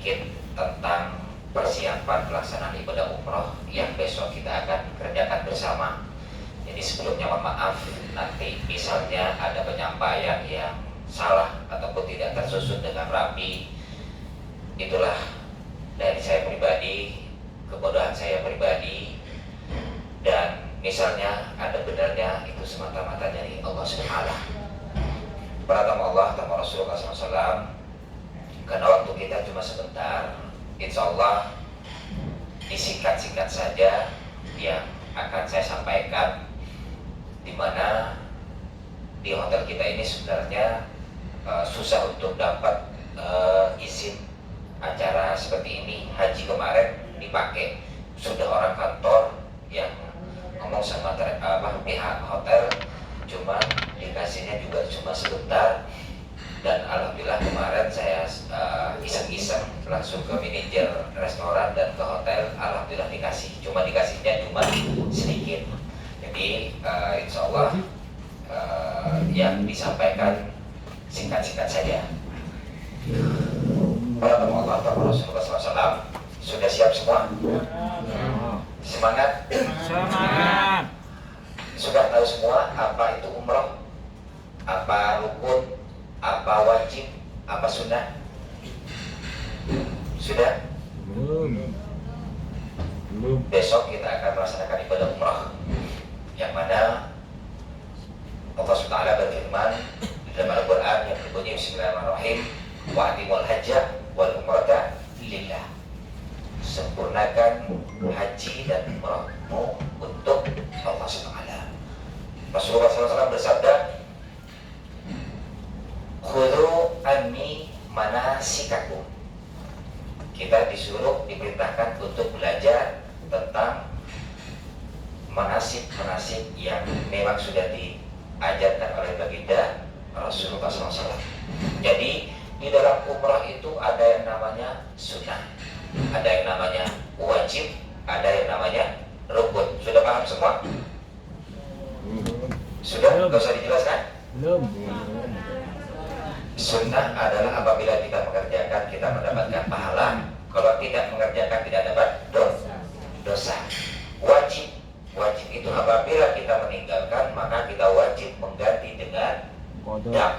sedikit tentang persiapan pelaksanaan ibadah umroh yang besok kita akan kerjakan bersama. Jadi sebelumnya mohon maaf nanti misalnya ada penyampaian yang salah ataupun tidak tersusun dengan rapi. Itulah dari saya pribadi, kebodohan saya pribadi, dan misalnya ada benarnya itu semata-mata dari Allah Subhanahu. Pertama Allah, tambah Rasulullah SAW. Karena waktu kita cuma sebentar, insya Allah disingkat-singkat saja yang akan saya sampaikan, di mana di hotel kita ini sebenarnya susah untuk dapat izin acara seperti ini. Haji kemarin dipakai, sudah orang kantor yang ngomong sama pihak hotel, cuma dikasihnya juga cuma sebentar. Dan alhamdulillah kemarin saya iseng-iseng langsung ke manajer restoran dan ke hotel, alhamdulillah cuma dikasihnya cuma sedikit. Jadi insya Allah yang disampaikan singkat-singkat saja. Para Allah, para Rasulullah SAW, sudah siap semua? Semangat? Semangat. Sudah tahu semua apa itu umroh, apa rukun, apa wajib, apa sunnah? Sudah? Belum. Besok kita akan melaksanakan ibadah umrah, yang mana Allah SWT berfirman di dalam Al-Quran yang berbunyi Bismillahirrahmanirrahim, wa'atimul hajjah wal umrata lillah. Sempurnakan haji dan umrahmu untuk Allah SWT. Rasulullah SAW bersabda, khudhu anni manasikakum. Kita disuruh, diperintahkan untuk belajar tentang manasik-manasik yang memang sudah diajarkan oleh baginda Rasulullah SAW. Jadi di dalam umrah itu ada yang namanya sunnah, ada yang namanya wajib, ada yang namanya rukun. Sudah paham semua? Sudah? Gak usah dijelaskan? Belum. Sunnah adalah apabila kita mengerjakan kita mendapatkan pahala, kalau tidak mengerjakan tidak dapat dosa. Wajib itu apabila kita meninggalkan maka kita wajib mengganti dengan dam.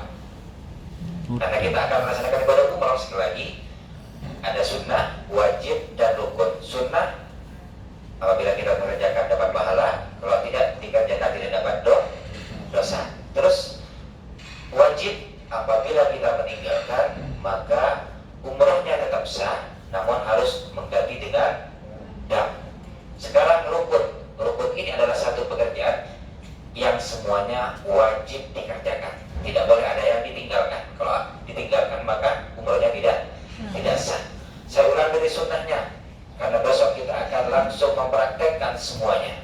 Karena kita akan melaksanakan ibadah umrah, sekali lagi ada sunnah, wajib, dan rukun. Sunnah apabila kita mengerjakan dapat pahala, kalau tidak dikerjakan tidak dapat dosa. Terus wajib apabila kita meninggalkan maka umrahnya tetap sah, namun harus mengganti dengan dam. Sekarang rukun ini adalah satu pekerjaan yang semuanya wajib dikerjakan, tidak boleh ada yang ditinggalkan. Kalau ditinggalkan maka umrahnya tidak sah. Saya ulang dari sunnahnya, karena besok kita akan langsung mempraktekkan semuanya.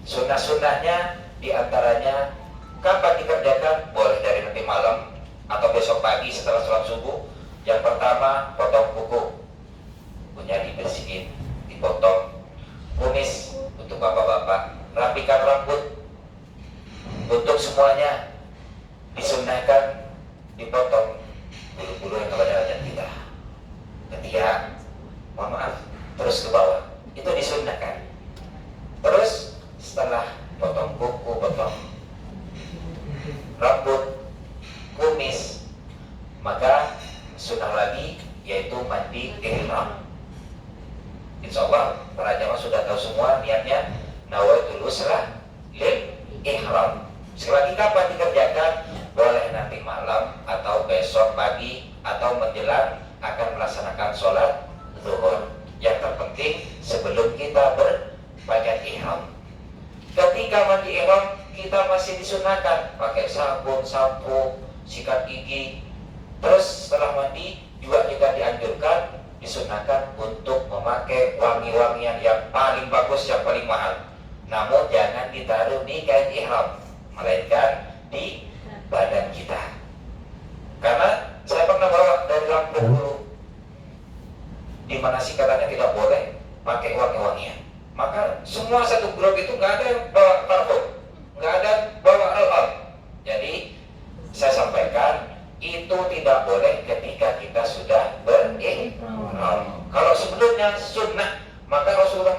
Sunnah-sunnahnya diantaranya kapan dikerjakan, boleh dari nanti malam atau besok pagi setelah sholat subuh. Yang pertama, potong kuku, punya dibersihin, dipotong. Kumis untuk bapak-bapak, rapikan rambut. Untuk semuanya disunnahkan dipotong bulu-bulu yang kepada wajah kita. Ketiak, mohon maaf, terus ke bawah, itu disunnahkan. Terus setelah potong kuku, potong rambut, kumis, maka sunnah lagi yaitu mandi ihram. Insya Allah para jamaah sudah tahu semua niatnya, nawaitul usrah lil ihram. Sekali lagi kapan dikerjakan? Boleh nanti malam atau besok pagi atau menjelang akan melaksanakan sholat zuhur. Yang terpenting sebelum kita berpakaian ihram. Ketika mandi ihram kita masih disunahkan pakai sabun, sampo, sikat gigi. Terus setelah mandi juga kita dianjurkan, disunahkan untuk memakai wangi-wangian yang paling bagus, yang paling mahal. Namun jangan ditaruh di kain ihram, melainkan di badan kita. Karena saya pernah bawa dari Lampung dulu, di mana sih katanya tidak boleh pakai wangi-wangian. Maka semua satu grup itu nggak ada yang bawa parfum, nggak ada bawa roll-on. Jadi saya sampaikan itu tidak boleh ketika kita sudah Kalau sebelumnya sunnah, maka Rasulullah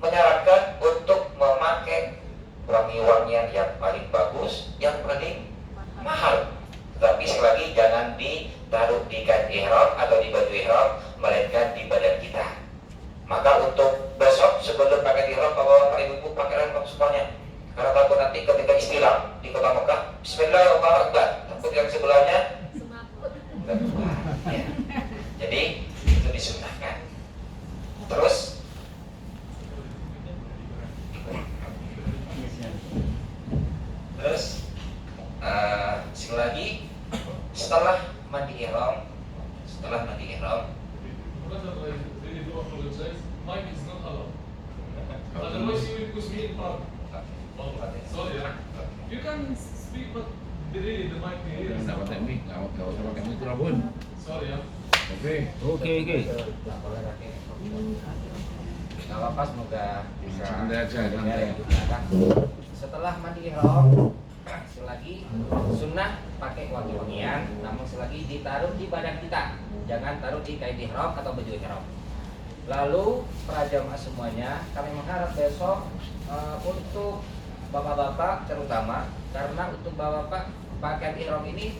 menyarankan untuk memakai wangi-wangian yang paling bagus, yang paling mahal. Tetapi sekali lagi jangan ditaruh di kain ihram atau di baju ihram, melainkan di badan kita. Maka untuk besok sebelum pakai ihram, bapak-bapak ibu-ibu pakai lengkap semuanya. Karena takut nanti ketika istilah di kota Mekah, Bismillahirrahmanirrahim, takut yang sebelahnya enggak kuat. Ya. Jadi itu disunahkan. Terus sekali lagi setelah mandi ihram, Mike is not allowed. Otherwise, you will push me in front. Sorry, you can speak, but really the mic here. Nggak pakai mic, nggak usah pakai mikrofon. Sorry, Oke. nggak apa-apa, semoga bisa. Santai aja, santai. Setelah mandi ihram, selagi sunnah pakai wangi-wangian, namun selagi ditaruh di badan kita, jangan taruh di kain ihram atau baju ihram. Lalu para jamaah semuanya, kami mengharap besok untuk bapak-bapak terutama, karena untuk bapak-bapak pakaian ihram ini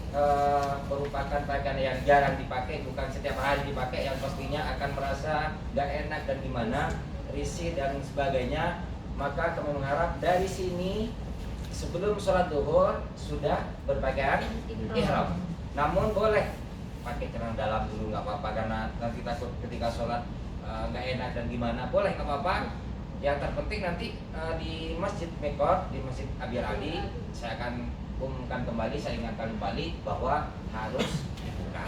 merupakan pakaian yang jarang dipakai, bukan setiap hari dipakai, yang pastinya akan merasa gak enak dan gimana, risih dan sebagainya. Maka kami mengharap dari sini sebelum sholat duhur sudah berpakaian ihram. Namun boleh pakai celana dalam dulu, nggak apa-apa, karena nanti takut ketika sholat nggak enak dan gimana, boleh nggak apa-apa. Yang terpenting nanti di Masjid Mikot, di Masjid Abir Ali, saya akan umumkan kembali, saya ingatkan kembali bahwa harus dibuka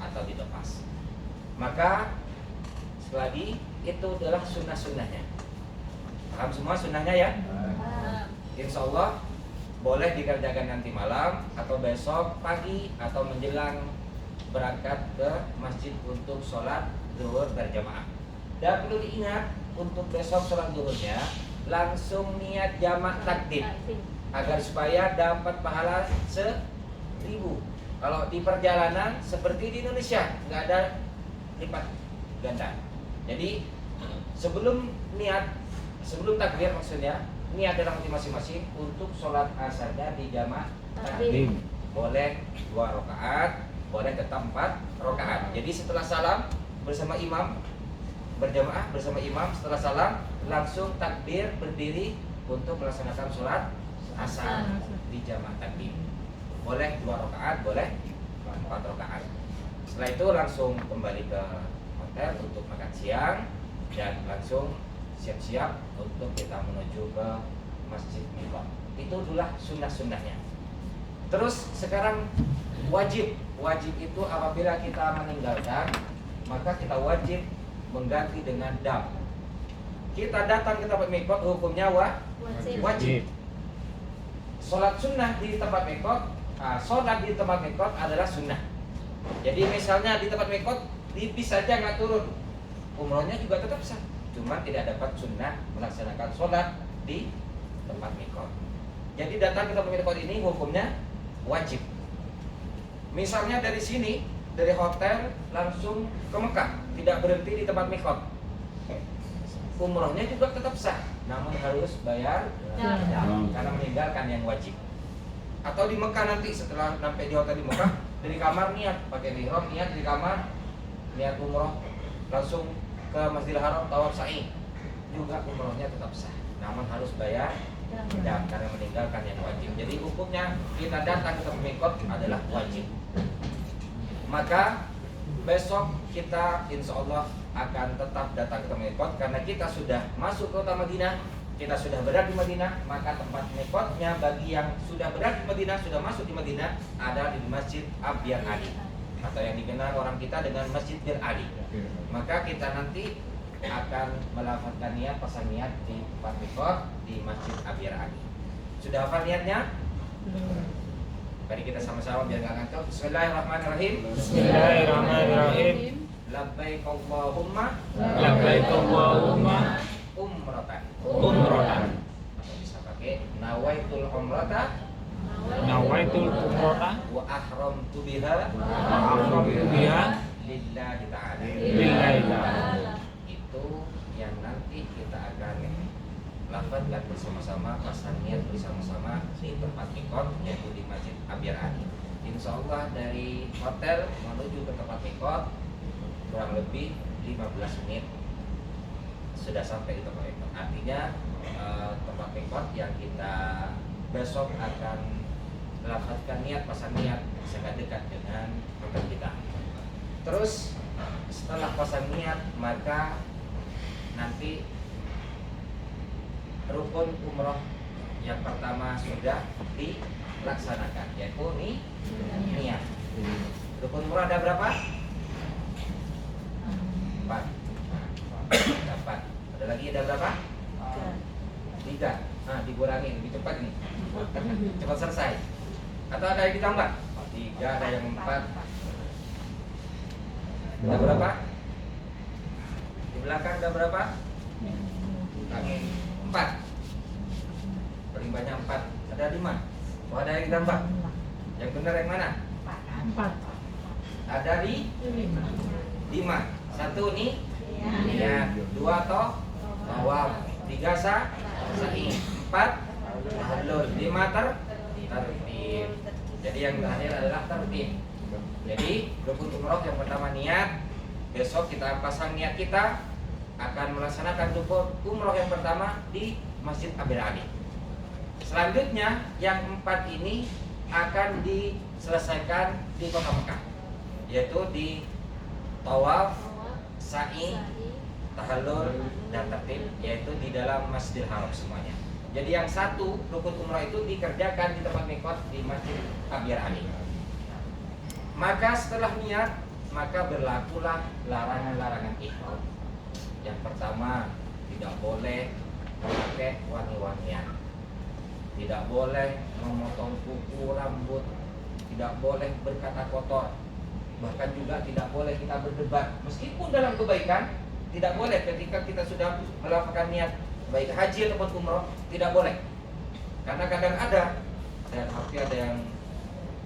atau dilepas. Maka sekali lagi itu adalah sunnah-sunnahnya. Paham semua sunnahnya ya? Insya Allah boleh dikerjakan nanti malam atau besok pagi atau menjelang berangkat ke masjid untuk sholat zuhur berjamaah. Dan perlu diingat untuk besok sholat zuhurnya langsung niat jamak takdim agar supaya dapat pahala 1000. Kalau di perjalanan seperti di Indonesia nggak ada lipat ganda. Jadi sebelum takbir maksudnya niat dalam hati masing-masing untuk sholat asarnya di jamak takdim. Boleh 2 rakaat, boleh tetap 4 rakaat. Jadi setelah salam bersama imam, berjamaah bersama imam, setelah salam langsung takbir berdiri untuk melaksanakan sholat asar di jamak takdim. Boleh 2 rakaat, boleh 4 rakaat. Setelah itu langsung kembali ke hotel untuk makan siang dan langsung siap-siap untuk kita menuju ke Masjid Mikot. Itu adalah sunnah-sunnahnya. Terus sekarang wajib itu apabila kita meninggalkan, maka kita wajib mengganti dengan dam. Kita datang ke tempat mikot, hukumnya wajib. Sholat sunnah di tempat mikot, sholat di tempat mikot adalah sunnah. Jadi misalnya di tempat mikot, bis saja nggak turun, umrohnya juga tetap sah. Cuma tidak dapat sunnah melaksanakan sholat di tempat mikot. Jadi datang ke tempat mikot ini hukumnya wajib. Misalnya dari sini, dari hotel langsung ke Mekah, tidak berhenti di tempat mikot, umrohnya juga tetap sah, namun harus bayar karena meninggalkan yang wajib. Atau di Mekah nanti setelah sampai di hotel di Mekah, dari kamar niat pakai ihram, niat di kamar niat umroh, langsung ke Masjidil Haram tawaf sa'i, juga umrohnya tetap sah, namun harus bayar dam karena meninggalkan yang wajib. Jadi hukumnya kita datang ke tempat mikot adalah wajib. Maka besok kita insya Allah akan tetap datang ke tempat mikot karena kita sudah masuk ke kota Madinah, kita sudah berada di Madinah. Maka tempat mikotnya bagi yang sudah berada di Madinah, sudah masuk di Madinah, ada di Masjid Abir Ali atau yang dikenal orang kita dengan Masjid Bir Ali. Maka kita nanti akan melafazkan niat, pasang niat di tempat mikot di Masjid Abir Ali. Sudah hafal niatnya? Mari kita sama-sama biar nggak ngantuk. Bismillahirrahmanirrahim. Bismillahirrahmanirrahim. Labbaik Allahumma Labbaik Allahumma umratan. Atau bisa pakai nawaitul umrata Nawaitul umrata wa ahramtu biha biha lillahi ta'ala. mendapatkan bersama-sama pasang niat bersama-sama di tempat mikot, yaitu di Masjid Abir Ali. Insya Allah dari hotel menuju ke tempat mikot kurang lebih 15 menit sudah sampai di tempat mikot. Artinya tempat mikot yang kita besok akan melakukan niat, pasang niat sangat dekat dengan hotel kita. Terus setelah pasang niat, maka nanti rukun umroh yang pertama sudah dilaksanakan, yaitu niat. Rukun umroh ada berapa? 4. Dapat. Ada lagi ada berapa? 3. Nah, dikurangin lebih cepat nih. Cepat selesai. Atau ada yang ditambah? 3, ada yang 4. Ada berapa? Di belakang ada berapa? Kurangin 4. Paling banyak 4. Ada 5. Oh, ada yang ditambah? Yang benar yang mana? 4. Ada di 5. 1 nih niat, 2 toh tawaf, 3 sa'i, 4 tahallul, 5 tertib. Jadi yang terakhir adalah tertib. Jadi rukun umroh yang pertama niat. Besok kita pasang niat kita akan melaksanakan rukun umroh yang pertama di Masjid Abir Ali. Selanjutnya yang 4 ini akan diselesaikan di Kota Mekah, yaitu di tawaf, sa'i, tahallul, dan tertib, yaitu di dalam Masjidil Haram semuanya. Jadi yang 1 rukun umrah itu dikerjakan di tempat mikot di Masjid Abir Ali. Maka setelah niat, maka berlakulah larangan-larangan ihram. Yang pertama, tidak boleh memakai wangi-wangian, tidak boleh memotong kuku rambut, tidak boleh berkata kotor, bahkan juga tidak boleh kita berdebat. Meskipun dalam kebaikan, tidak boleh ketika kita sudah melakukan niat baik haji ataupun umroh, tidak boleh. Karena kadang ada tapi ada yang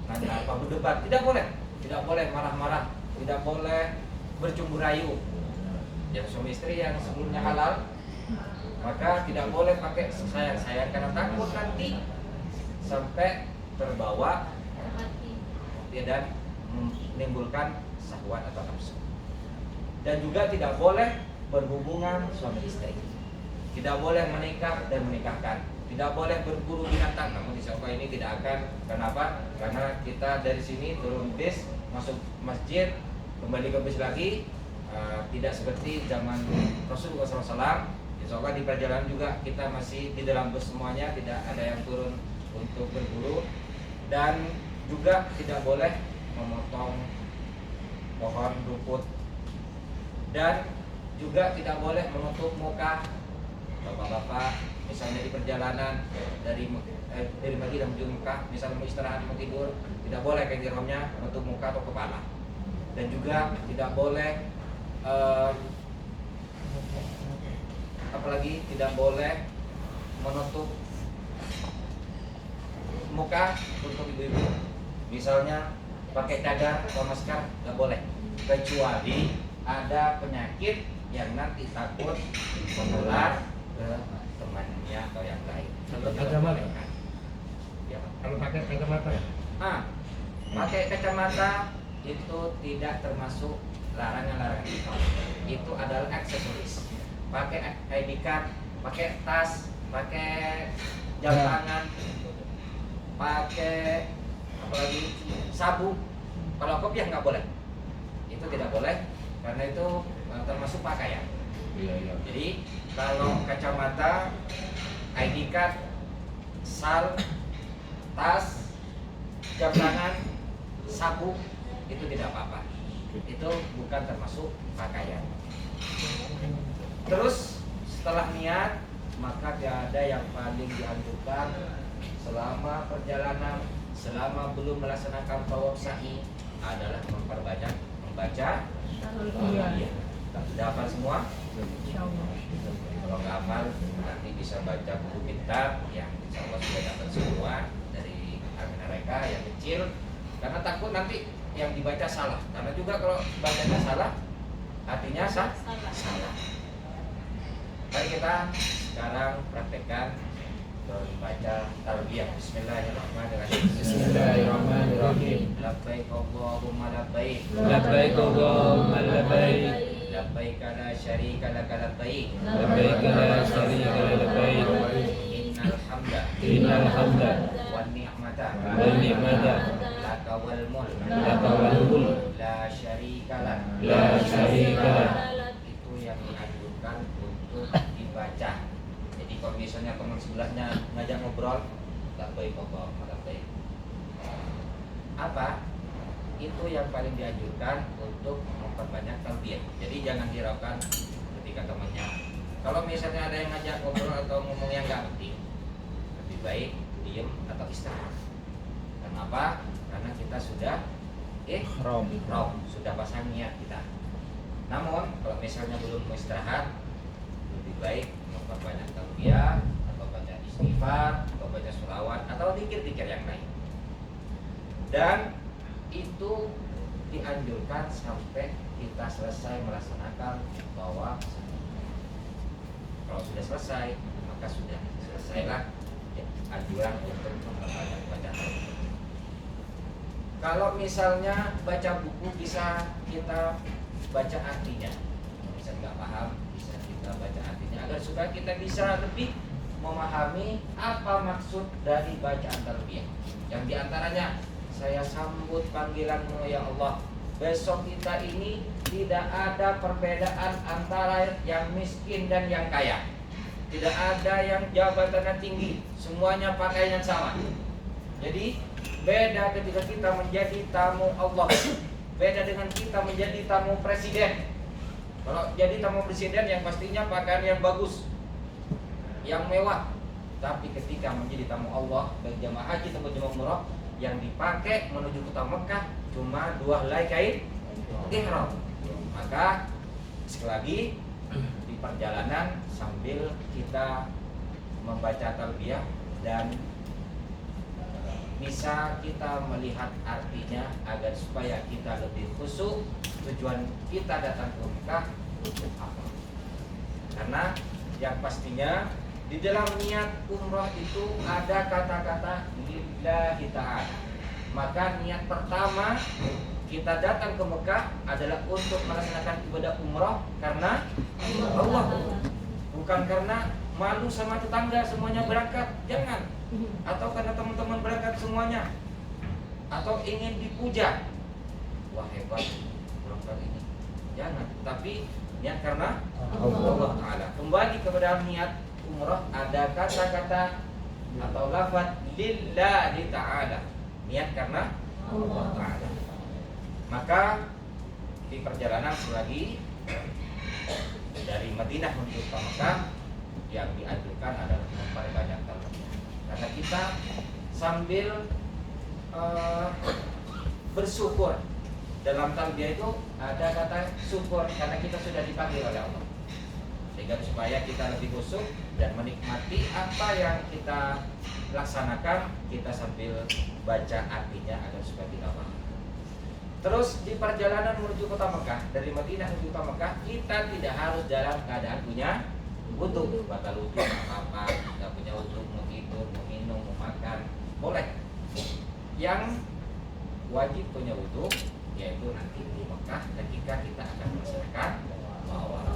nanya apa berdebat, tidak boleh. Tidak boleh marah-marah, tidak boleh bercumbu rayu. Yang suami istri yang sebelumnya halal, maka tidak boleh pakai sayang-sayang karena takut nanti sampai terbawa dan menimbulkan syahwat atau nafsu. Dan juga tidak boleh berhubungan suami istri, tidak boleh menikah dan menikahkan, tidak boleh berburu binatang. Namun insya Allah ini tidak akan. Kenapa? Karena kita dari sini turun bis, masuk masjid, kembali ke bis lagi, tidak seperti zaman Rasulullah SAW. Insya Allah di perjalanan juga kita masih di dalam bus semuanya, tidak ada yang turun untuk berburu. Dan juga tidak boleh memotong pohon rumput, dan juga tidak boleh menutup muka. Bapak-bapak misalnya di perjalanan dari Madinah menuju Mekah, misalnya mau istirahat, mau tidur, tidak boleh kain ihramnya menutup muka atau kepala. Dan juga tidak boleh apalagi tidak boleh menutup muka untuk ibu-ibu, misalnya pakai cadar atau masker, nggak boleh, kecuali ada penyakit yang nanti takut menular ke temannya atau yang lain. Kacamata. Ya. Kalau pakai kacamata, Pakai kacamata itu tidak termasuk larangan-larangan itu adalah aksesoris. Pakai ID card, pakai tas, pakai jam tangan, pakai apalagi sabuk. Kalau kopiah nggak boleh, itu tidak boleh karena itu termasuk pakaian. Iya. Jadi kalau kacamata, ID card, sal, tas, jam tangan, sabuk itu tidak apa-apa. Itu bukan termasuk pakaian. Terus setelah niat, maka tidak ada yang paling dianjurkan selama perjalanan, selama belum melaksanakan tawaf sa'i adalah memperbanyak membaca Al-Qur'an. Sudah hafal semua? Kalau nggak hafal nanti bisa baca buku kitab yang insya Allah sudah dapat semua dari mereka yang kecil. Karena takut nanti yang dibaca salah. Karena juga kalau bacanya salah, artinya salah. Mari kita sekarang praktekkan membaca talbiyah. Bismillahirrahmanirrahim. Bismillahirrahmanirrahim. Labbaik Allahumma labbaik. Labbaik Allahumma labbaik. Labbaik la syarika laka labbaik. Labbaik la syarika laka labbaik. Innal hamda Innal hamda wan ni'mata wan ni'mata laka wal mulk laka wal mulk la syarika lak. la syarika lak. Itu yang dianjurkan untuk dibaca. Jadi kalau misalnya teman sebelahnya ngajak ngobrol, labbaik Allahumma labbaik. Apa? Itu yang paling dianjurkan untuk memperbanyak talbiyah. Jadi jangan hiraukan ketika temannya. Kalau misalnya ada yang ngajak ngobrol atau ngomong yang nggak penting, lebih baik diem atau istirahat. Kenapa? Karena kita sudah Ihram. sudah pasang niat kita. Namun kalau misalnya belum mau istirahat, lebih baik memperbanyak talbiyah atau baca istighfar atau baca sholawat atau zikir-zikir yang lain. Dan itu dianjurkan sampai kita selesai melaksanakan tawaf. Kalau sudah selesai, maka sudah selesailah anjuran untuk memperbanyak baca talbiyah. Kalau misalnya baca buku bisa kita baca artinya. Bisa nggak paham, bisa kita baca artinya agar supaya kita bisa lebih memahami apa maksud dari bacaan talbiyah. Yang diantaranya, saya sambut panggilanmu ya Allah. Besok kita ini tidak ada perbedaan antara yang miskin dan yang kaya. Tidak ada yang jabatannya tinggi, semuanya pakaian sama. Jadi beda ketika kita menjadi tamu Allah. Beda dengan kita menjadi tamu presiden. Kalau jadi tamu presiden yang pastinya pakaian yang bagus, yang mewah. Tapi ketika menjadi tamu Allah, baik jamaah haji atau jamaah umrah, yang dipakai menuju kota Mekah cuma 2 helai kain ihram. Maka sekali lagi di perjalanan sambil kita membaca talbiyah dan bisa kita melihat artinya agar supaya kita lebih khusyuk. Tujuan kita datang ke Mekah untuk apa? Karena yang pastinya di dalam niat umrah itu ada kata-kata lillahi ta'ala. Maka niat pertama kita datang ke Mekah adalah untuk melaksanakan ibadah umrah karena Allah, bukan karena malu sama tetangga semuanya berangkat, jangan. Atau karena teman-teman berangkat semuanya, atau ingin dipuja, wah hebat berangkat ini, jangan. Tapi niat karena Allah Ta'ala. Kembali kepada niat umrah ada kata-kata atau lafaz lillahi ta'ala, niat karena Allah Ta'ala. Maka di perjalanan selagi dari Madinah menuju ke Mekah, yang dianjurkan adalah memperbanyak talbiyah. Karena kita sambil bersyukur. Dalam talbiyah itu ada kata syukur karena kita sudah dipanggil oleh Allah. Sehingga supaya kita lebih khusyuk dan menikmati apa yang kita laksanakan, kita sambil baca artinya agar supaya kita paham. Terus di perjalanan menuju kota Mekah, dari Madinah menuju kota Mekah, kita tidak harus dalam keadaan punya wudu, batal wudu apa, tidak punya wudu, mau tidur, mau minum, mau makan, boleh. Yang wajib punya wudu yaitu nanti di Mekah ketika kita akan melaksanakan tawaf.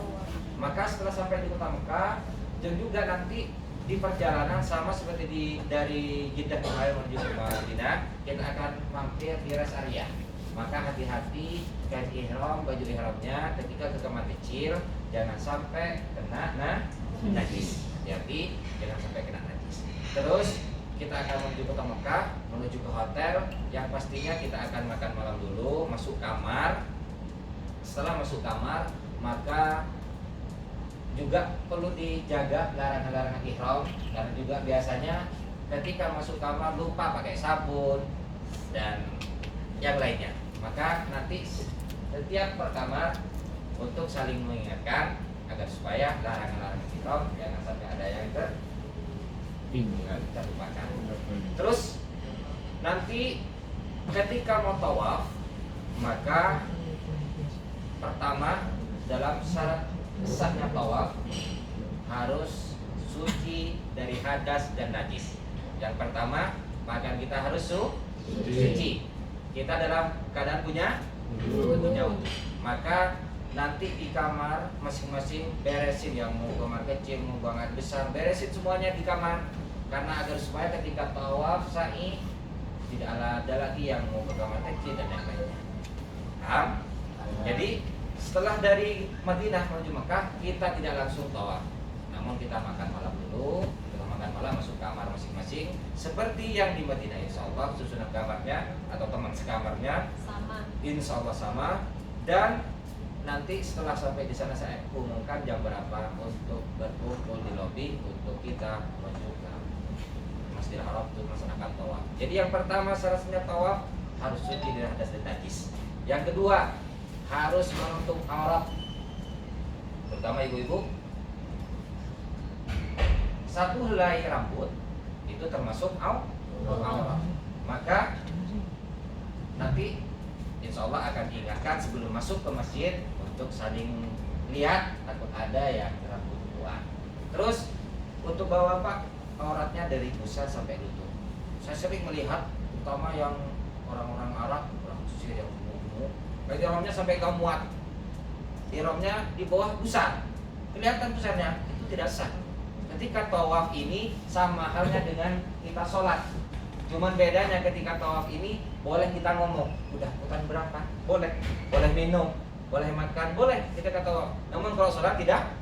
Maka setelah sampai di kota Mekah, dan juga nanti di perjalanan sama seperti dari Jeddah kemarin menuju ke Madinah, kita akan mampir di rest area. Maka hati-hati kain ihram, baju ihramnya ketika ke kamar kecil jangan sampai kena najis. Hati-hati jangan sampai kena najis. Terus kita akan menuju kota Mekah, menuju ke hotel yang pastinya kita akan makan malam dulu, masuk kamar. Setelah masuk kamar, maka juga perlu dijaga larangan-larangan ihram, karena juga biasanya ketika masuk kamar lupa pakai sabun dan yang lainnya. Maka nanti setiap pertama untuk saling mengingatkan agar supaya larangan-larangan ihram jangan sampai ada yang terlupakan. Terus nanti ketika mau tawaf, maka pertama dalam syarat sahnya tawaf harus suci dari hadas dan najis. Yang pertama, pakaian kita harus suci. Kita dalam keadaan punya wudu. Maka nanti di kamar masing-masing beresin, yang mau kamar kecil, mau kamar besar, beresin semuanya di kamar. Karena agar supaya ketika tawaf sa'i tidak ada lagi yang mau ke kamar kecil dan yang lainnya. Paham? Jadi setelah dari Madinah menuju Mekah, kita tidak langsung tawaf, namun kita makan malam dulu. Kita makan malam, masuk kamar masing-masing seperti yang di Madinah. Insya Allah susunan kamarnya atau teman sekamarnya Sama. insya Allah sama. Dan nanti setelah sampai di sana saya umumkan jam berapa untuk berkumpul di lobi untuk kita menuju ke Masjidil Haram untuk melaksanakan tawaf. Jadi yang pertama syaratnya tawaf harus suci dari hadas dan najis. Yang kedua harus menutup aurat, terutama ibu-ibu. Satu helai rambut itu termasuk aurat. Maka nanti insya Allah akan diingatkan sebelum masuk ke masjid untuk saling lihat, takut ada yang rambut tua. Terus untuk bapak auratnya dari pusat sampai lutut. Saya sering melihat, terutama yang orang-orang Arab, orang Mesir yang gemuk-gemuk, ihramnya sampai ke muat. Ihramnya di bawah pusat, kelihatan pusatnya, itu tidak sah. Ketika tawaf ini sama halnya dengan kita sholat. Cuman bedanya ketika tawaf ini boleh kita ngomong, udah hutan berapa? Boleh. Boleh minum, boleh makan, boleh ketika tawaf. Namun kalau sholat tidak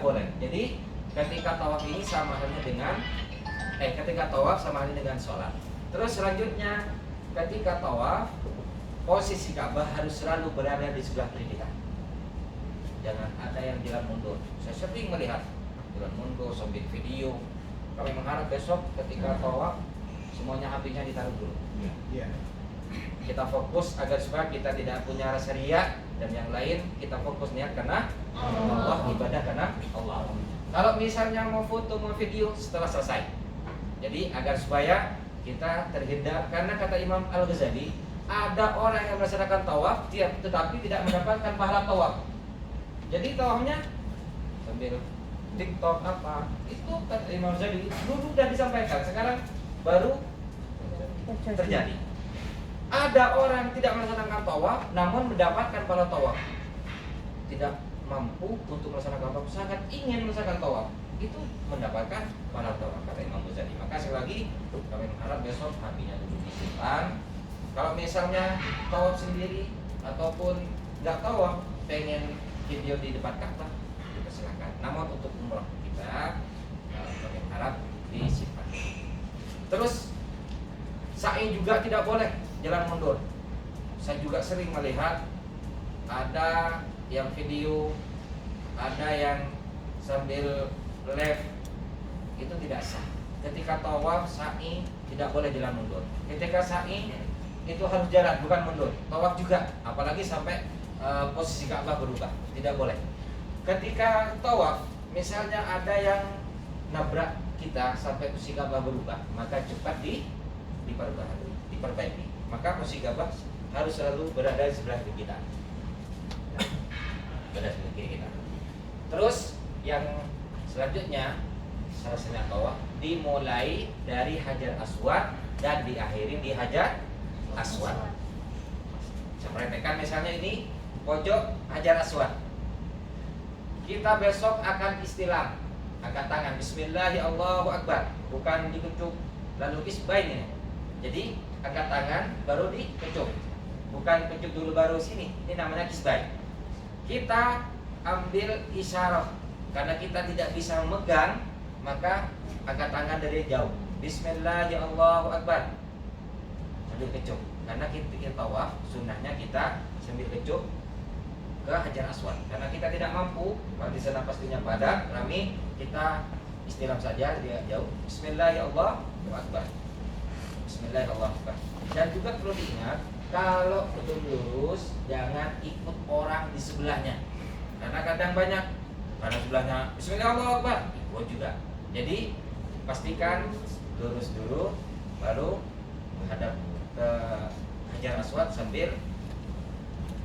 boleh. Jadi ketika tawaf ini sama halnya dengan ketika tawaf sama halnya dengan sholat. Terus selanjutnya ketika tawaf, posisi Ka'bah harus selalu berada di sebelah kiri kita. Jangan ada yang jalan mundur. Saya sering melihat jalan mundur sambil video. Kami mengharap besok ketika tawaf semuanya apinya ditaruh dulu. Kita fokus agar supaya kita tidak punya rasa riya, dan yang lain kita fokus niat karena Allah, ibadah karena Allah. Kalau misalnya mau foto, mau video setelah selesai. Jadi agar supaya kita terhindar, karena kata Imam Al-Ghazali, ada orang yang melaksanakan tawaf tetapi tidak mendapatkan pahala tawaf. Jadi tawafnya sambil TikTok apa, itu kata Imam Ghazali dulu sudah disampaikan, sekarang baru terjadi. Ada orang tidak melaksanakan tawaf namun mendapatkan pahala tawaf. Tidak mampu untuk melaksanakan tawaf, sangat ingin melaksanakan tawaf, itu mendapatkan pahala tawaf kata Imam Ghazali. Maka sekali lagi kami mengharap besok hatinya dulu disimpan. Kalau misalnya tawaf sendiri ataupun nggak tawaf, pengen video di depan Ka'bah, kita silakan. Namun untuk umrah kita kami harap disimpan. Terus sa'i juga tidak boleh jalan mundur. Saya juga sering melihat ada yang video, ada yang sambil live, itu tidak sah. Ketika tawaf sa'i tidak boleh jalan mundur. Ketika sa'i itu harus jalan, bukan mundur. Tawaf juga, apalagi sampai posisi Ka'bah berubah, tidak boleh. Ketika tawaf, misalnya ada yang nabrak kita sampai posisi Ka'bah berubah, maka cepat diperbaiki. Maka posisi Ka'bah harus selalu berada di sebelah kiri kita. Berada di sebelah kiri kita. Terus yang selanjutnya, selesai tawaf dimulai dari Hajar Aswad dan diakhiri di Hajar Aswad. Saya perhatikan misalnya ini pojok Hajar Aswad. Kita besok akan istilam, angkat tangan Bismillahirrahmanirrahim, Allahu Akbar, bukan dikecup lalu isbain ini. Jadi angkat tangan baru dikecup, bukan kecup dulu baru sini. Ini namanya isbain. Kita ambil isyarah, karena kita tidak bisa memegang, maka angkat tangan dari jauh. Bismillahirrahmanirrahim, Allahu Akbar, sambil kecup. Karena kita tawaf, sunnahnya kita sambil kecup ke Hajar Aswad. Karena kita tidak mampu, kalau di sana pastinya padat, rame, kita istilam saja dia jauh. Bismillahirrahmanirrahim, Bismillahirrahmanirrahim. Dan juga perlu diingat, kalau betul lurus, jangan ikut orang di sebelahnya. Karena kadang banyak, karena sebelahnya Bismillahirrahmanirrahim, ikut juga. Jadi pastikan lurus dulu, baru menghadap ke Hajar Aswad sambil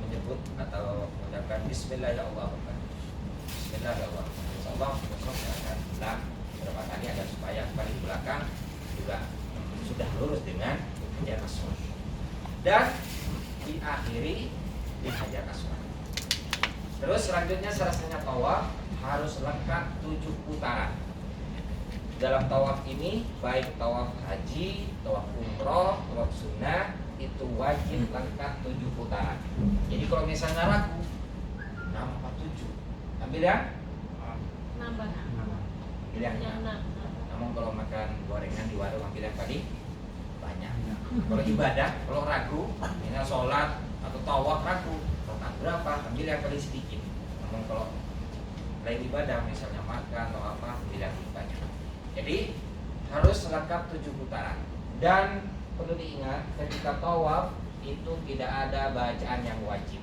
menyebut atau mengucapkan Bismillahirrahmanirrahim. Bismillahirrahmanirrahim. insya Allah besok saya akan ulang beberapa kali agar supaya paling di belakang juga sudah lurus dengan hajar aswad. Dan diakhiri di hajar aswad. Terus selanjutnya syaratnya tawaf harus lengkap 7 putaran. Dalam tawaf ini baik tawaf haji, tawaf umroh, tawaf sunnah itu wajib lengkap 7 putaran. Jadi kalau misalnya ragu, nambah 7. Ambil yang? Nambah. Ambil yang 6. Namun kalau makan gorengan di warung ambil yang tadi banyak. Kalau ibadah, kalau ragu, misalnya sholat atau tawaf ragu, rakaat berapa? Ambil yang paling sedikit. Namun kalau lain ibadah, misalnya makan atau apa, ambil yang banyak. Jadi harus lengkap 7 putaran. Dan perlu diingat ketika tawaf itu tidak ada bacaan yang wajib.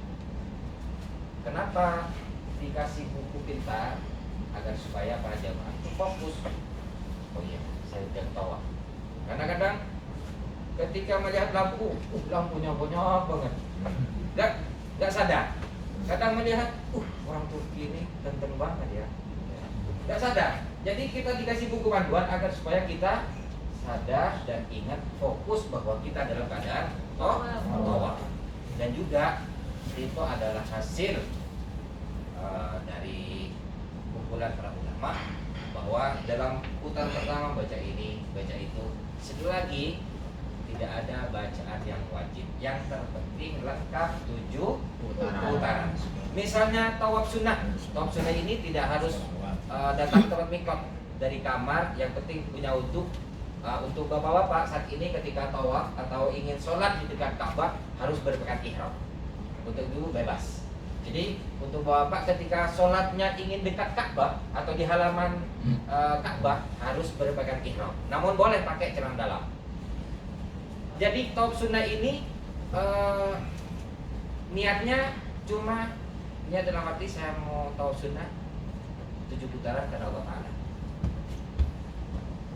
Kenapa dikasih buku pintar? Agar supaya para jamaah itu fokus. Oh iya, saya sedang tawaf. Karena kadang ketika melihat lampu, lampunya banyak banget. Gak sadar. Kadang melihat, orang Turki ini ganteng banget ya. Gak sadar. Jadi kita dikasih buku panduan agar supaya kita sadar dan ingat fokus bahwa kita dalam keadaan tawaf. Dan juga itu adalah hasil dari kumpulan para ulama bahwa dalam putaran pertama baca ini, baca itu, sekali lagi tidak ada bacaan yang wajib. Yang terpenting lengkap 7 putaran. Misalnya tawaf sunnah ini tidak harus datang ke mikot dari kamar. Yang penting punya untuk bapak-bapak saat ini ketika tawaf atau ingin sholat di dekat Ka'bah harus berpakaian ihram. Untuk itu bebas. Jadi untuk bapak ketika sholatnya ingin dekat Ka'bah atau di halaman Ka'bah harus berpakaian ihram. Namun boleh pakai celana dalam. Jadi tawaf sunnah ini niatnya cuma niat dalam arti saya mau tawaf sunnah 7 putaran karena Allah Ta'ala.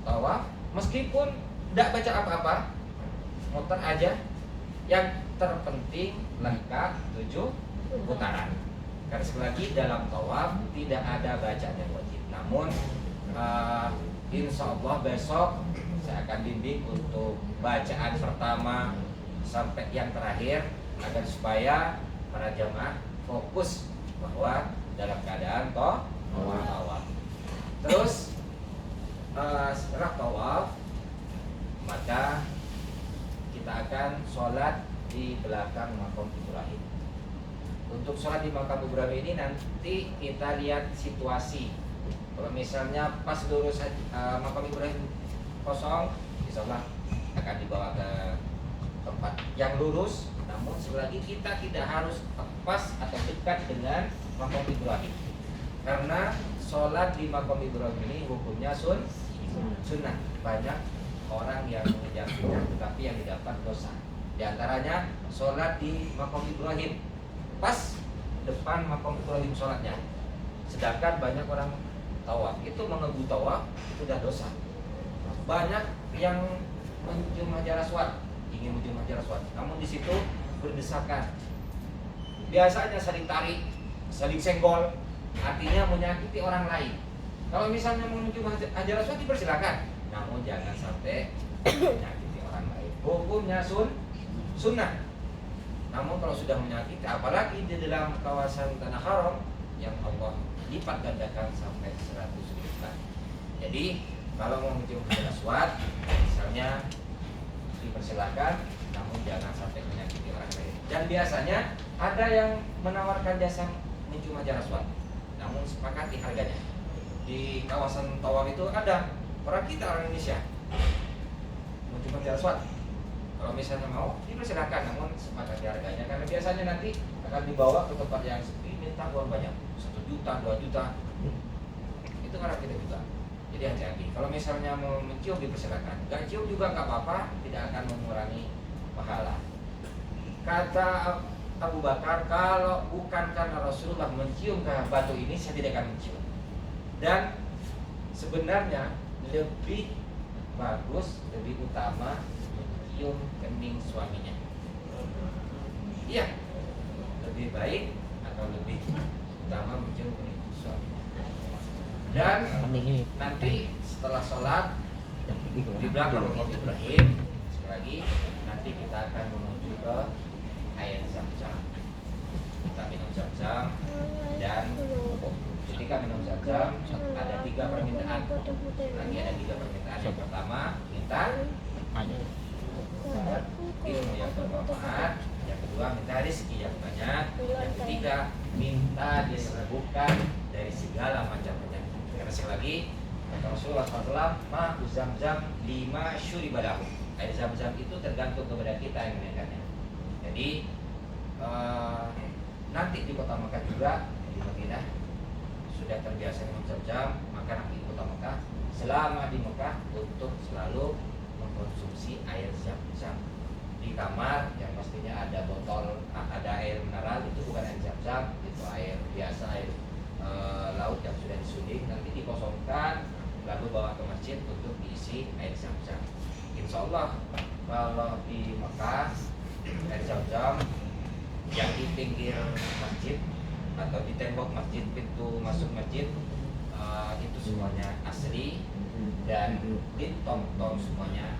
Tawaf meskipun tidak baca apa-apa, muter aja. Yang terpenting lengkap 7 putaran. Karena sekali lagi dalam tawaf tidak ada bacaan yang wajib. Namun insya Allah besok saya akan bimbing untuk bacaan pertama sampai yang terakhir agar supaya para jamaah fokus bahwa dalam keadaan tawaf. Terus setelah tawaf maka kita akan sholat di belakang makam Ibrahim. Untuk sholat di makam Ibrahim ini nanti kita lihat situasi. Kalau misalnya pas lurus makam Ibrahim kosong, insyaallah akan dibawa ke tempat yang lurus. Namun selagi kita tidak harus pas atau dekat dengan makam Ibrahim. Karena sholat di makam Ibrahim ini hukumnya sunnah. Banyak orang yang mengejar sunnah tetapi yang didapat dosa. Di antaranya sholat di makam Ibrahim, pas depan makam Ibrahim sholatnya. Sedangkan banyak orang tawaf itu mengebu tawaf itu sudah dosa. Banyak yang mencium hajar aswad, ingin mencium hajar aswad, namun di situ berdesakan. Biasanya saling tarik, saling senggol, artinya menyakiti orang lain. Kalau misalnya mau mencium hajar aswad dipersilakan, namun jangan sampai menyakiti orang lain. Hukumnya sunnah. Namun kalau sudah menyakiti, apalagi di dalam kawasan tanah haram yang Allah lipat gandakan sampai 100 juta. Jadi kalau mau mencium hajar aswad, misalnya dipersilakan, namun jangan sampai menyakiti orang lain. Dan biasanya ada yang menawarkan jasa mencium hajar aswad, namun sepakati harganya. Di kawasan tawaf itu ada orang kita, orang Indonesia, mencium hajar aswad. Kalau misalnya mau, dipersilakan, namun sepakati harganya. Karena biasanya nanti akan dibawa ke tempat yang sepi, minta uang banyak, 1 juta, 2 juta. Itu orang kita juga. Jadi hati-hati. Kalau misalnya mau mencium dipersilakan. Gak cium juga gak apa-apa, tidak akan mengurangi pahala. Kata Abu Bakar, kalau bukan karena Rasulullah mencium ke batu ini, saya tidak akan mencium. Dan sebenarnya lebih bagus, lebih utama mencium kening suaminya. Iya, lebih baik atau lebih utama mencium kening suaminya. Dan nanti setelah sholat di belakang Maqam Ibrahim, sekali lagi nanti kita akan menuju ke air Zam-Zam. Kita minum Zam-Zam, dan ketika minum Zam-Zam ada 3 permintaan. Lagi ada 3 permintaan. Yang pertama minta ilmu yang bermanfaat, yang kedua minta rezeki yang banyak, yang ketiga minta disembuhkan dari segala macam penyakit. Karena sekali lagi kata Rasulullah SAW, ma'u Zam-Zam 5 syuribalahu. Air Zam-Zam itu tergantung kepada kita yang menekannya. Jadi nanti di kota Mekah juga, di Madinah sudah terbiasa minum Zam-Zam, maka nanti di kota Mekah selama di Mekah untuk selalu mengkonsumsi air Zam-Zam. Di kamar yang pastinya ada botol, ada air mineral, itu bukan air Zam-Zam, itu air biasa, air laut yang sudah disunding, nanti dikosongkan lalu bawa ke masjid untuk diisi air Zam-Zam. Insya Allah kalau di Mekah air Zam-Zam yang di pinggir masjid atau di tembok masjid, pintu masuk masjid, itu semuanya asli, dan di tong-tong semuanya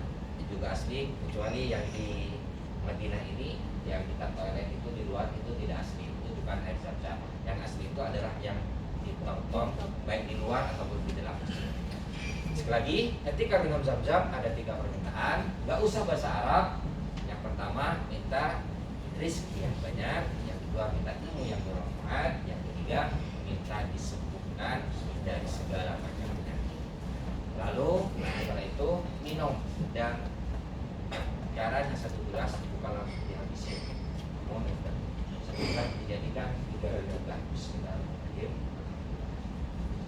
juga asli, kecuali yang di Madinah ini yang di toilet itu di luar itu tidak asli, itu bukan air Zam-Zam. Yang asli itu adalah yang di tong-tong, baik di luar ataupun di dalam masjid. Sekali lagi, ketika minum Zam-Zam ada 3 permintaan, nggak usah bahasa Arab. Yang pertama minta rezeki yang banyak, yang kedua minta ilmu yang bermanfaat, yang ketiga minta disembuhkan dari segala macam penyakit. Lalu setelah itu minum, dan caranya 1 gelas bukan langsung dihabisin, namun 1 gelas dijadikan 3 gelas. Bismillahirrahmanirrahim.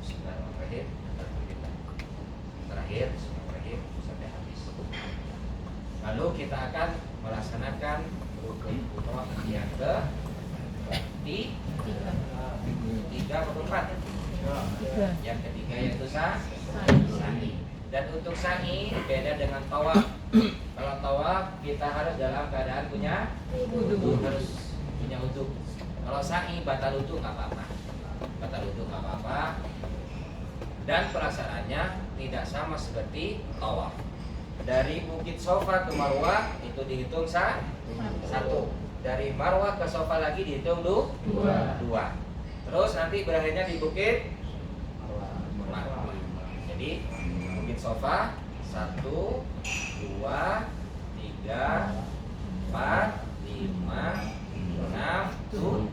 Bismillahirrahmanirrahim. Terakhir Bismillahirrahmanirrahim sampai habis. Lalu kita akan melaksanakan rukun umroh yang ke 3 atau 4. Yang ketiga yaitu sa'i. Dan untuk sa'i beda dengan tawaf. Kalau tawaf kita harus dalam keadaan punya wudu, harus punya wudu. Kalau sa'i batal wudu nggak apa-apa. Dan pelaksanaannya tidak sama seperti tawaf. Dari Bukit Sofa ke Marwah itu dihitung 1. Dari Marwah ke Sofa lagi dihitung 2. Terus nanti berakhirnya di Bukit Marwah. Jadi Bukit Sofa 1, 2, 3, 4, 5, 6, 7.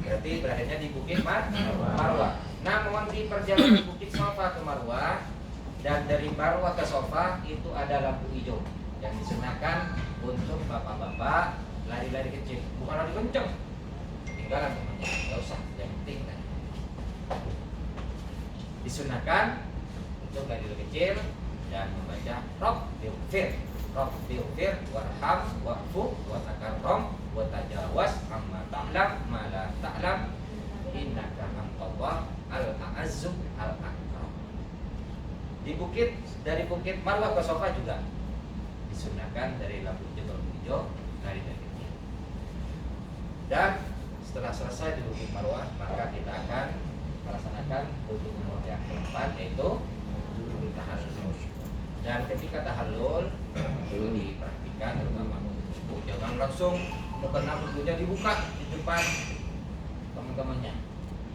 Berarti berakhirnya di Bukit Marwah. Namun di perjalanan Bukit Sofa ke Marwah dan dari Marwah ke Sofa itu ada lampu hijau yang disunahkan untuk bapak-bapak lari-lari kecil, bukan lari kenceng. Tinggalan temannya, nggak usah, yang penting kan. Disunahkan untuk lari-lari kecil dan membaca Rabbighfir warham wa'fu wa takarram wa tajawaz amma ta'lam ma la ta'lam innaka antallah al-a'azzu al-akram. Dari Bukit Marwah ke Sofa juga disunahkan dari lampu hijau lari dari kecil. Dan setelah selesai di Bukit Marwah, maka kita akan melaksanakan wudhu umroh yang keempat, yaitu tahallul. Dan ketika tahallul perlu diperhatikan terutama jangan langsung mukena wudhunya dibuka di depan teman-temannya,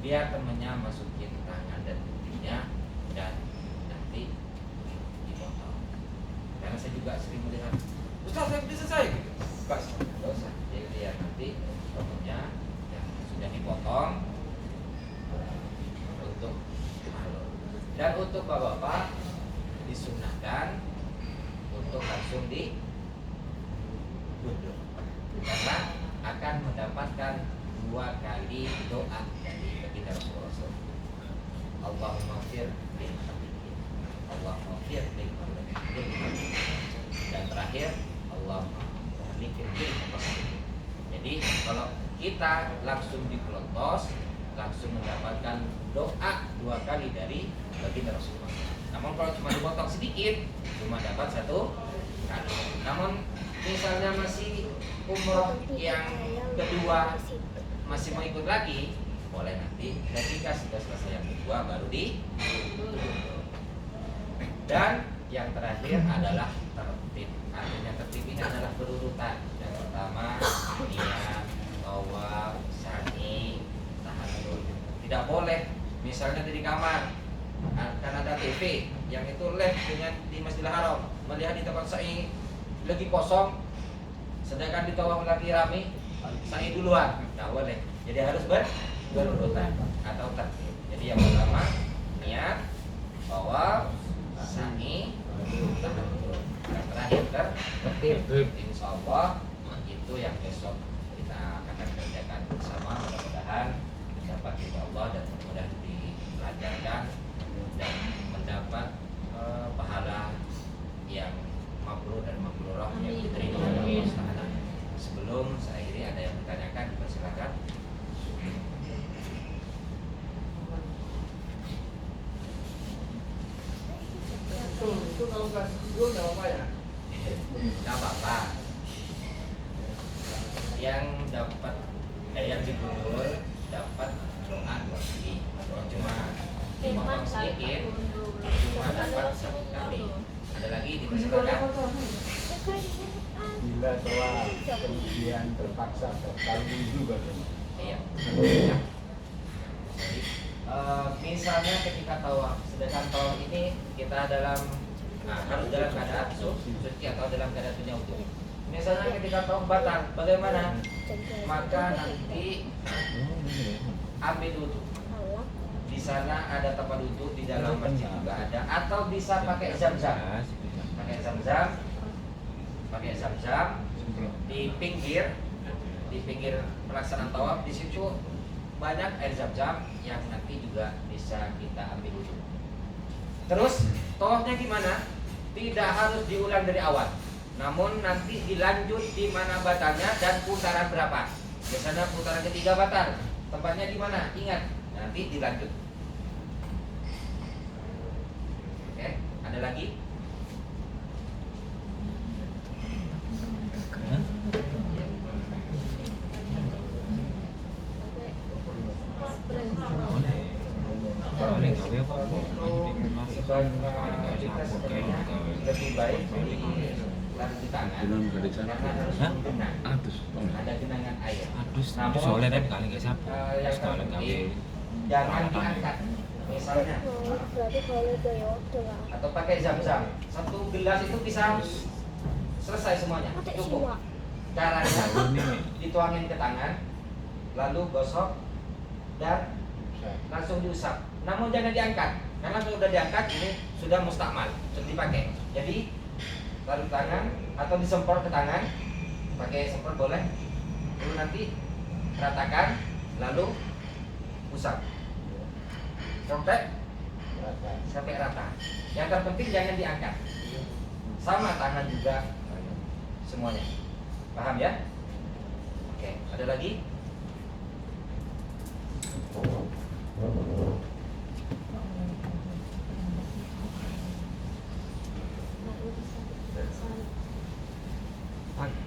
biar temannya masukin tangan dan pipinya dan nanti dipotong. Karena saya juga sering melihat, Ustaz saya bisa selesai gitu. Pas, nggak usah. Jadi lihat nanti rambutnya yang sudah dipotong untuk tahallul. Dan untuk bapak-bapak disunahkan untuk langsung di wudhu, karena akan mendapatkan 2 kali doa dari baginda Rasulullah. Allahumma fir lil mu'minin, Allahumma fir lil mu'minin, dan terakhir Allahumma likir lil mu'minin. Jadi kalau kita langsung dipelontos, langsung mendapatkan doa 2 kali dari baginda Rasulullah. Namun kalau cuma dipotong sedikit, cuma dapat 1 kali. Namun misalnya masih umroh yang kedua masih mau ikut lagi, boleh nanti ketika sudah selesai yang kedua kedua baru di. Dan yang terakhir adalah tertib. Artinya tertib ini adalah berurutan. Yang pertama niat, tawaf, sani, tahallul. Tidak boleh misalnya di kamar kan ada TV yang itu live dengan di Masjidil Haram, melihat di tempat sa'i lagi kosong, sedangkan di tawaf lagi rame, sa'i duluan. Tidak boleh. Jadi harus berurutan atau tertib. Jadi yang pertama niat, tawaf, sa'i, tahallul. Yang terakhir tertib. Insya Allah itu yang besok kita akan kerjakan bersama. Mudah-mudahan dapat ridho Allah dan mudah dipelajarkan dan mendapat pahala yang mabrur dan mabrurah yang diterima oleh Allah Subhanahu. Sebelum saya akhiri, ada yang ditanyakan, silakan. Itu kalau nggak setuju nggak apa ya? Tidak apa-apa. Yang dapat yang digundul dapat doa 2 kali. Cuma dimotong sedikit, cuma dapat 1 kali. Ada lagi dipersilakan. Bila sholat kemudian terpaksa terlalu juga. Iya. Jadi, misalnya ketika tawaf, sedangkan tawaf ini kita harus dalam keadaan suci atau dalam keadaan punya wudhu. Misalnya ketika tawaf batal, bagaimana? Maka nanti ambil wudhu. Di sana ada tempat wudhu, di dalam masjid juga ada, atau bisa pakai zam-zam. Pakai zam-zam di pinggir pelaksanaan tawaf, di situ banyak air zam-zam yang nanti juga bisa kita ambil wudhu. Terus tawafnya gimana? Tidak harus diulang dari awal, namun nanti dilanjut di mana batalnya dan putaran berapa. Biasanya putaran ketiga batal. Tempatnya di mana? Ingat, nanti dilanjut. Oke, ada lagi? Kita sebenarnya lebih baik ditaruh di tangan karena harus genang. Ada genangan air. Namun yang terpenting jangan diangkat. Misalnya atau pakai zam-zam. 1 gelas itu bisa selesai semuanya, cukup. Caranya dituangin ke tangan, lalu gosok dan langsung diusap. Namun jangan diangkat, karena kalau sudah diangkat ini sudah mustakmal, sudah dipakai. Jadi taruh tangan atau disemprot ke tangan, pakai semprot boleh. Lalu nanti ratakan, lalu usap sampai rata. Yang terpenting jangan diangkat. Sama tangan juga semuanya. Paham ya? Oke, ada lagi?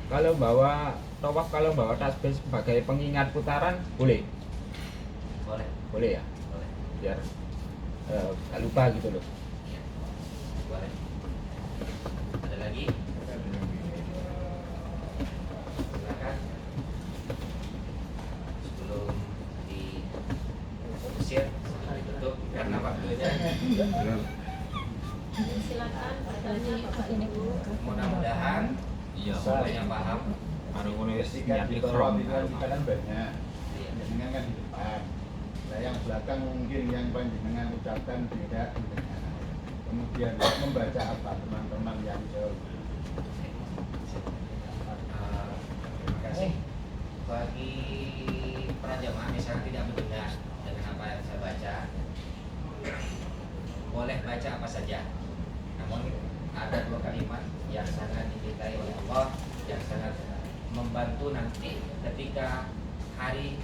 Kalau bawa tawaf, kalau bawa tasbih sebagai pengingat putaran boleh? Boleh. Boleh ya? Boleh. Biar gak lupa gitu loh. Iya. Boleh. Ada lagi? Silakan. Sebelum diusir, sebelum ditutup karena waktunya. Silakan bertanya apa ini. Mudah-mudahan Iya. semuanya paham. Baru mulai Ketika niat di ikhram. itu kan banyak, Iya. jenengan kan di depan. Nah yang belakang mungkin yang panjenengan ucapkan beda dengan. Kemudian membaca apa teman-teman yang jauh. Terima kasih. Bagi para jemaah misalnya tidak mendengar dengan apa yang saya baca, boleh baca apa saja. Namun ada 2 kalimat yang sangat dicintai oleh Allah, yang sangat membantu nanti ketika hari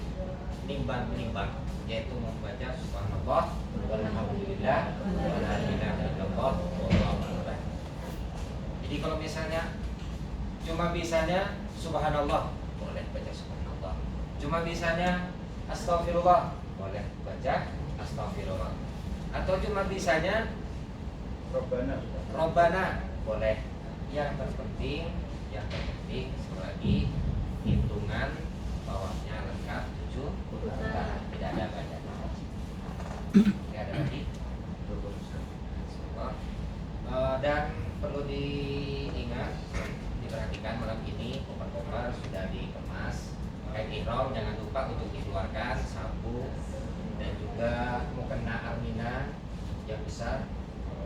nimbang-nimbang, yaitu membaca subhanallah walhamdulillah wala ilaha illallah wallahu akbar. Jadi kalau misalnya cuma bisanya subhanallah, boleh baca subhanallah. Cuma bisanya astagfirullah, boleh baca astagfirullah. Atau cuma bisanya Robbana. Robbana boleh. Yang terpenting sekali lagi hitungan bawahnya lengkap 7 putaran, tidak ada badan. Tidak ada lagi. Dan perlu diingat, diperhatikan malam ini koper-koper sudah dikemas. Kain ihram jangan lupa untuk dikeluarkan, sabuk dan juga mukena armina yang besar.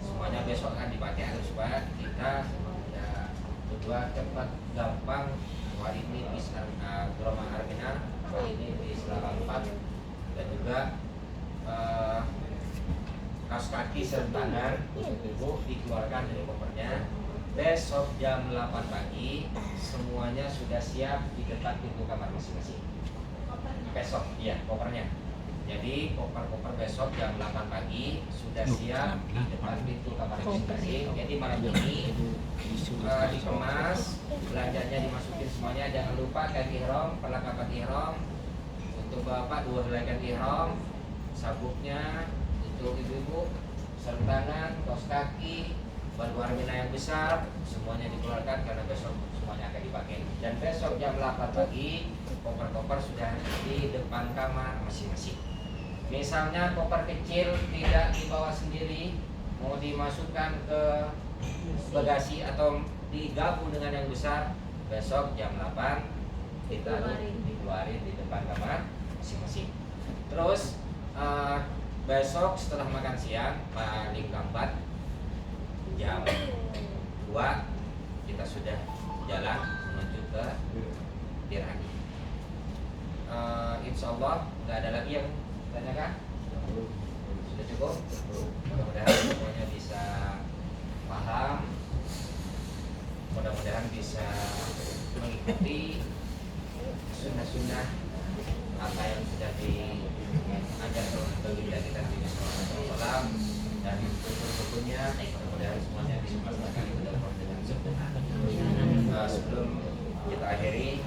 Semuanya besok akan dipakai harus supaya kita ya berdua cepat gampang. Wah ini di Groma Armina, wah ini di Selawang 4 dan juga kaos kaki serbangan untuk ibu dikeluarkan dari kopernya. Besok jam 8 pagi semuanya sudah siap di depan pintu kamar masing-masing. Besok, iya kopernya. Jadi koper-koper besok jam 8 pagi sudah siap di depan pintu kamar masing-masing. Jadi malam ini dikemas, belanjanya dimasukin semuanya. Jangan lupa kain ihram, perlengkapan ihram untuk bapak 2 helai kain ihram, sabuknya untuk ibu-ibu, sarung tangan, kaos kaki, baju armina yang besar, semuanya dikeluarkan karena besok semuanya akan dipakai. Dan besok jam 8 pagi koper-koper sudah di depan kamar masing-masing. Misalnya koper kecil tidak dibawa sendiri, mau dimasukkan ke bagasi atau digabung dengan yang besar, besok jam 8 dikeluarin di depan kamar masing-masing. Terus besok setelah makan siang paling lambat jam 2 kita sudah jalan menuju ke Tirani. Insya Allah nggak ada lagi yang tanyakan. Sudah cukup. Mudah-mudahan semuanya bisa paham. Mudah-mudahan bisa mengikuti sunnah-sunnah apa yang sudah diajarkan oleh baginda kita Nabi SAW dan rukun-rukunnya. Mudah-mudahan semuanya bisa melaksanakan dengan sempurna. Sebelum kita akhiri,